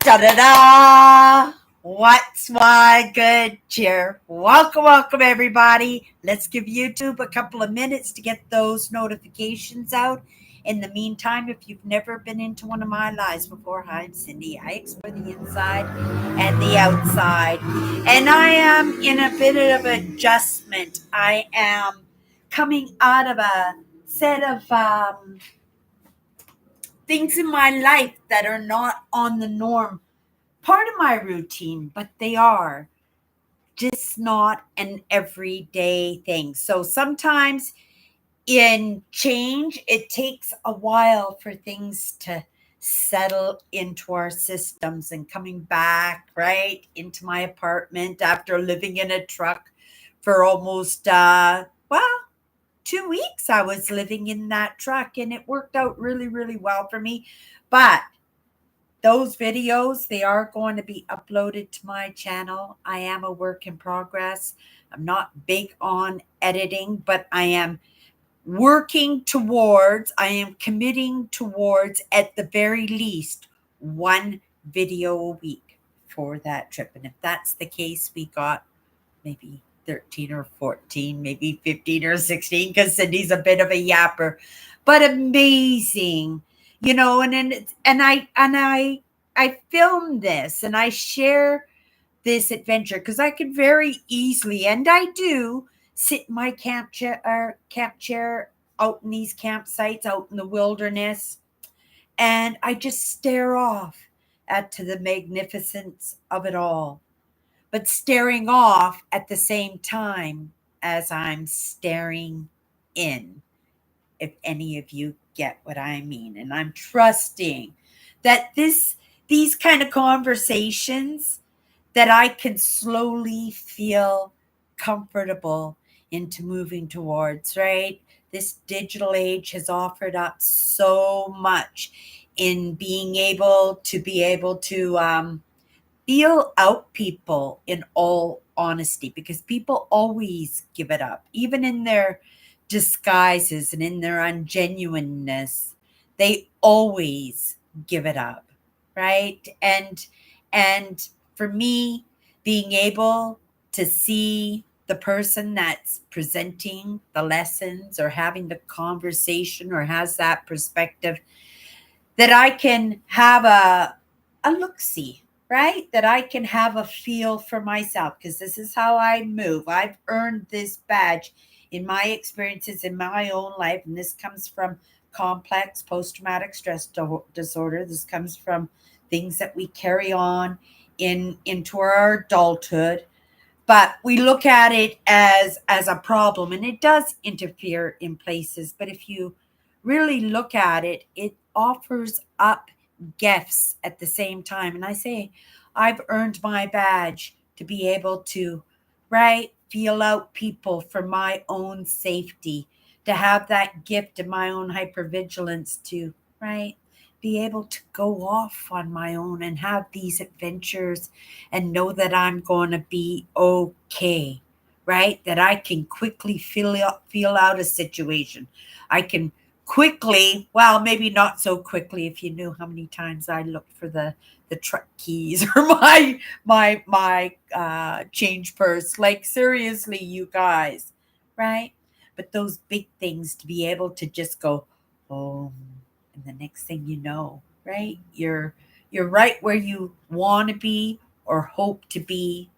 Da-da-da! What's my good cheer? Welcome, everybody. Let's give YouTube a couple of minutes to get those notifications out. In the meantime, if you've never been into one of my lives before, hi, I'm Cindy. I explore the inside and the outside. And I am in a bit of adjustment. I am coming out of a set of things in my life that are not on the norm part of my routine, but they are just not an everyday thing. So sometimes in change, it takes a while for things to settle into our systems and coming back right into my apartment after living in a truck for almost, well, 2 weeks. I was living in that truck and it worked out really, really well for me. But those videos, they are going to be uploaded to my channel. I am a work in progress. I'm not big on editing, but I am I am committing towards, at the very least, one video a week for that trip. And if that's the case, we got maybe 13 or 14, maybe 15 or 16, because Cindy's a bit of a yapper, but amazing, and I film this and I share this adventure because I could very easily, and I do, sit in my camp chair out in these campsites out in the wilderness, and I just stare off at to the magnificence of it all, but staring off at the same time as I'm staring in, if any of you get what I mean. And I'm trusting that these kind of conversations, that I can slowly feel comfortable into moving towards, right? This digital age has offered up so much in being able to feel out people, in all honesty, because people always give it up, even in their disguises and in their ungenuineness. They always give it up, right? And for me, being able to see the person that's presenting the lessons or having the conversation or has that perspective, that I can have a look see, right? That I can have a feel for myself, because this is how I move. I've earned this badge in my experiences in my own life, and this comes from complex post traumatic stress disorder. This comes from things that we carry on into our adulthood, but we look at it as a problem, and it does interfere in places. But if you really look at it, it offers up gifts at the same time. And I say, I've earned my badge to be able to, right, feel out people for my own safety, to have that gift of my own hypervigilance, to, right, be able to go off on my own and have these adventures and know that I'm going to be okay, right? That I can quickly feel out a situation. I can quickly, well, maybe not so quickly if you knew how many times I looked for the truck keys or my change purse. Like, seriously, you guys, right? But those big things, to be able to just go, oh, and the next thing you know, right, you're right where you want to be or hope to be,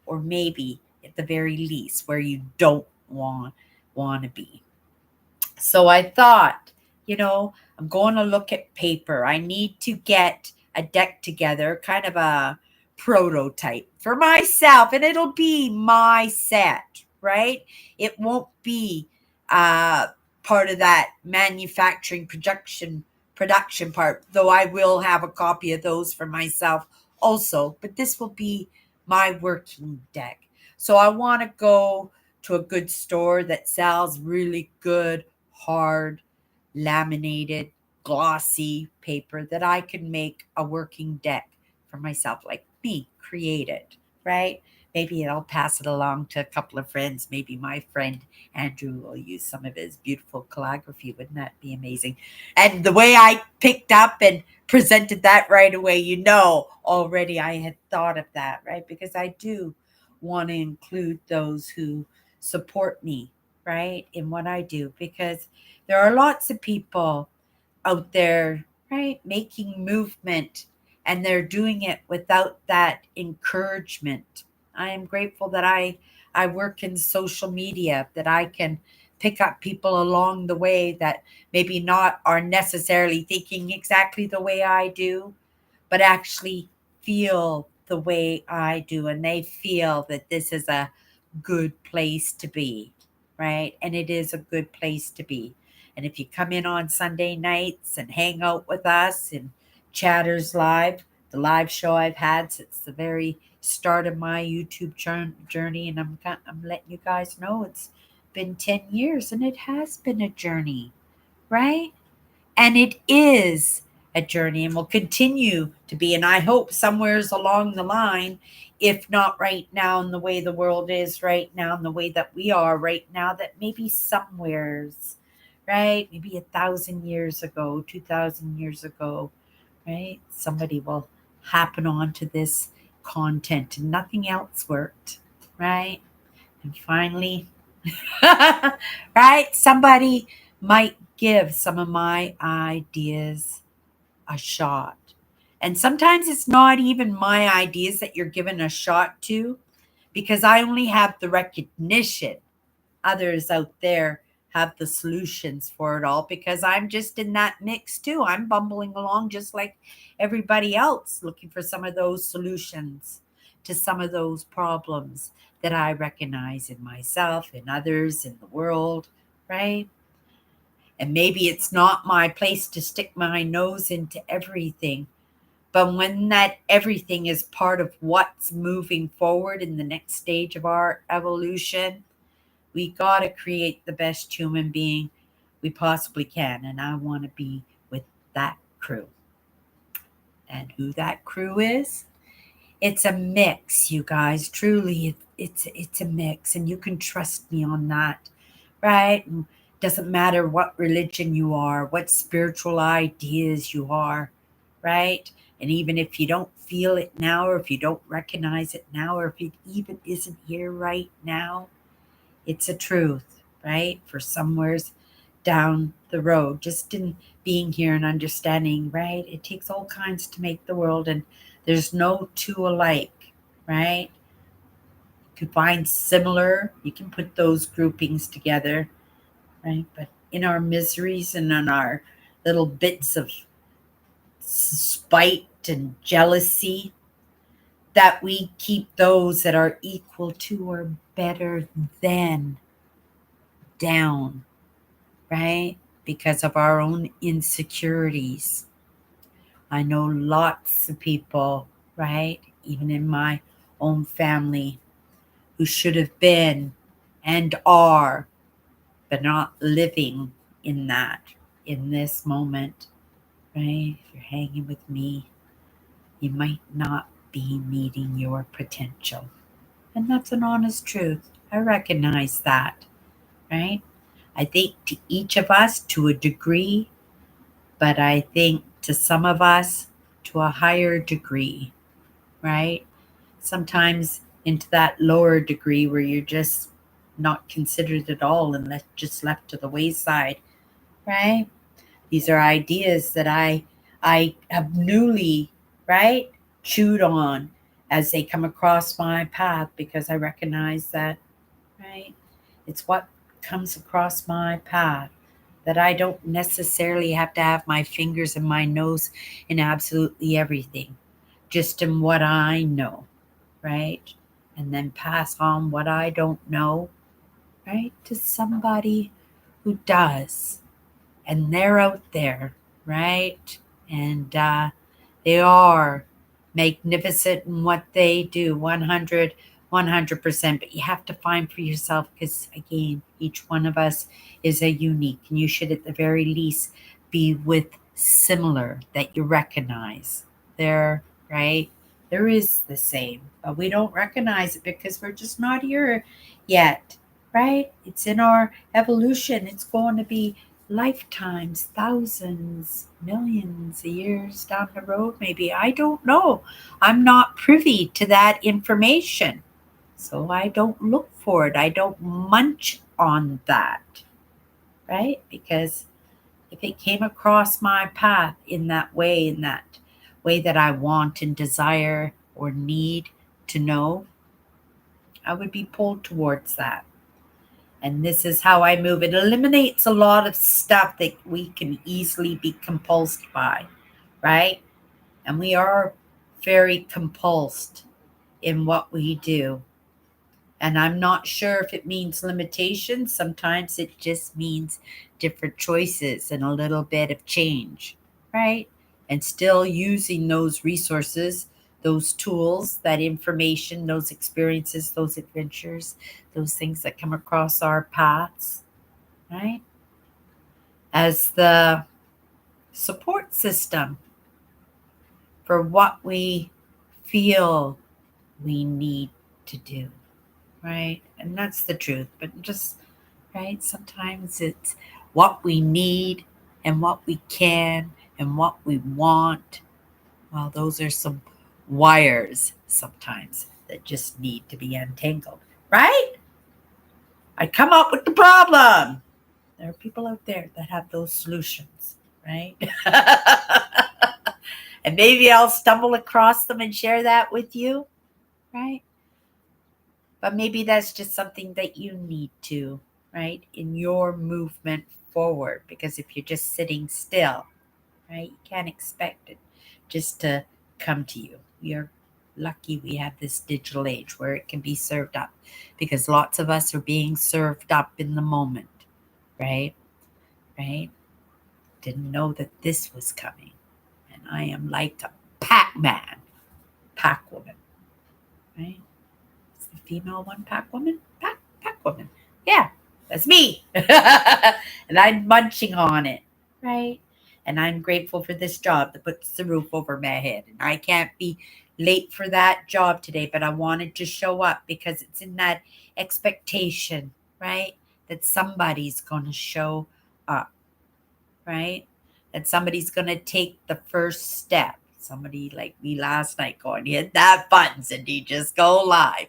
or maybe at the very least where you don't want to be. So I thought, I'm going to look at paper. I need to get a deck together, kind of a prototype for myself, and it'll be my set, right? It won't be uh, part of that manufacturing production part, though I will have a copy of those for myself also. But this will be my working deck. So I want to go to a good store that sells really good, hard, laminated, glossy paper, that I can make a working deck for myself, like me, create it, right? Maybe I'll pass it along to a couple of friends. Maybe my friend Andrew will use some of his beautiful calligraphy. Wouldn't that be amazing? And the way I picked up and presented that right away, you know, already I had thought of that, right? Because I do want to include those who support me, right, in what I do, because there are lots of people out there, right, making movement, and they're doing it without that encouragement. I am grateful that I work in social media, that I can pick up people along the way that maybe not are necessarily thinking exactly the way I do, but actually feel the way I do, and they feel that this is a good place to be, right? And it is a good place to be. And if you come in on Sunday nights and hang out with us in Chatters Live, the live show I've had since the very start of my YouTube journey, and I'm letting you guys know it's been 10 years, and it has been a journey, right? And it is a journey and will continue to be. And I hope somewheres along the line, if not right now in the way the world is right now, in the way that we are right now, that maybe somewheres, right? Maybe 1,000 years ago, 2,000 years ago, right? Somebody will happen onto this content and nothing else worked, right? And finally, right? Somebody might give some of my ideas a shot. And sometimes it's not even my ideas that you're given a shot to, because I only have the recognition. Others out there have the solutions for it all, because I'm just in that mix too. I'm bumbling along just like everybody else, looking for some of those solutions to some of those problems that I recognize in myself, in others, in the world, right? And maybe it's not my place to stick my nose into everything. But when that everything is part of what's moving forward in the next stage of our evolution, we got to create the best human being we possibly can. And I want to be with that crew. And who that crew is? It's a mix, you guys. Truly, it's a mix, and you can trust me on that, right? And doesn't matter what religion you are, what spiritual ideas you are, right? And even if you don't feel it now, or if you don't recognize it now, or if it even isn't here right now, it's a truth, right? For somewheres down the road, just in being here and understanding, right? It takes all kinds to make the world, and there's no two alike, right? You can find similar, you can put those groupings together, right? But in our miseries and in our little bits of spite and jealousy, that we keep those that are equal to or better than down, right? Because of our own insecurities. I know lots of people, right? Even in my own family, who should have been and are, but not living in that in this moment, right? If you're hanging with me, you might not be meeting your potential. And that's an honest truth. I recognize that, right? I think to each of us to a degree, but I think to some of us to a higher degree, right? Sometimes into that lower degree where you're just not considered at all and just left to the wayside, right? These are ideas that I have newly, right, chewed on as they come across my path, because I recognize that, right? It's what comes across my path, that I don't necessarily have to have my fingers and my nose in absolutely everything, just in what I know, right? And then pass on what I don't know, right, to somebody who does. And they're out there, right? And they are magnificent in what they do, 100%. But you have to find for yourself, because again, each one of us is a unique, and you should at the very least be with similar that you recognize. They're right. There is the same, but we don't recognize it because we're just not here yet, right? It's in our evolution. It's going to be lifetimes, thousands, millions of years down the road, maybe. I don't know. I'm not privy to that information. So I don't look for it. I don't munch on that, right? Because if it came across my path in that way that I want and desire or need to know, I would be pulled towards that. And this is how I move. It eliminates a lot of stuff that we can easily be compulsed by, right? And we are very compulsed in what we do. And I'm not sure if it means limitations. Sometimes it just means different choices and a little bit of change, right? And still using those resources, those tools, that information, those experiences, those adventures, those things that come across our paths, right? As the support system for what we feel we need to do, right? And that's the truth. But just, right, sometimes it's what we need and what we can and what we want. Well, those are some wires sometimes that just need to be untangled, right? I come up with the problem. There are people out there that have those solutions, right? And maybe I'll stumble across them and share that with you, right? But maybe that's just something that you need to, right, in your movement forward. Because if you're just sitting still, right, you can't expect it just to come to you. You're lucky we have this digital age where it can be served up, because lots of us are being served up in the moment, right? Right? Didn't know that this was coming. And I am like a Pac Man, Pac Woman, right? It's the female one, Pac Woman? Pac Woman. Yeah, that's me. And I'm munching on it, right? And I'm grateful for this job that puts the roof over my head. And I can't be late for that job today, but I wanted to show up because it's in that expectation, right? That somebody's going to show up, right? That somebody's going to take the first step. Somebody like me last night going, hit that button, and you just go live,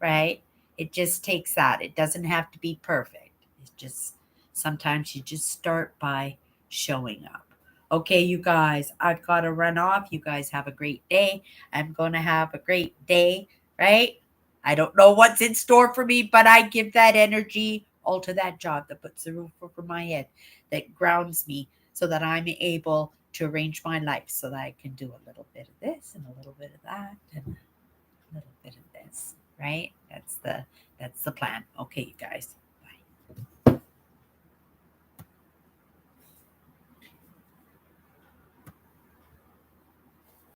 right? It just takes that. It doesn't have to be perfect. It's just sometimes you just start by showing up. Okay, you guys, I've got to run off. You guys have a great day. I'm going to have a great day, right? I don't know what's in store for me, but I give that energy all to that job that puts the roof over my head, that grounds me so that I'm able to arrange my life so that I can do a little bit of this and a little bit of that and a little bit of this, right? That's the plan. Okay, you guys.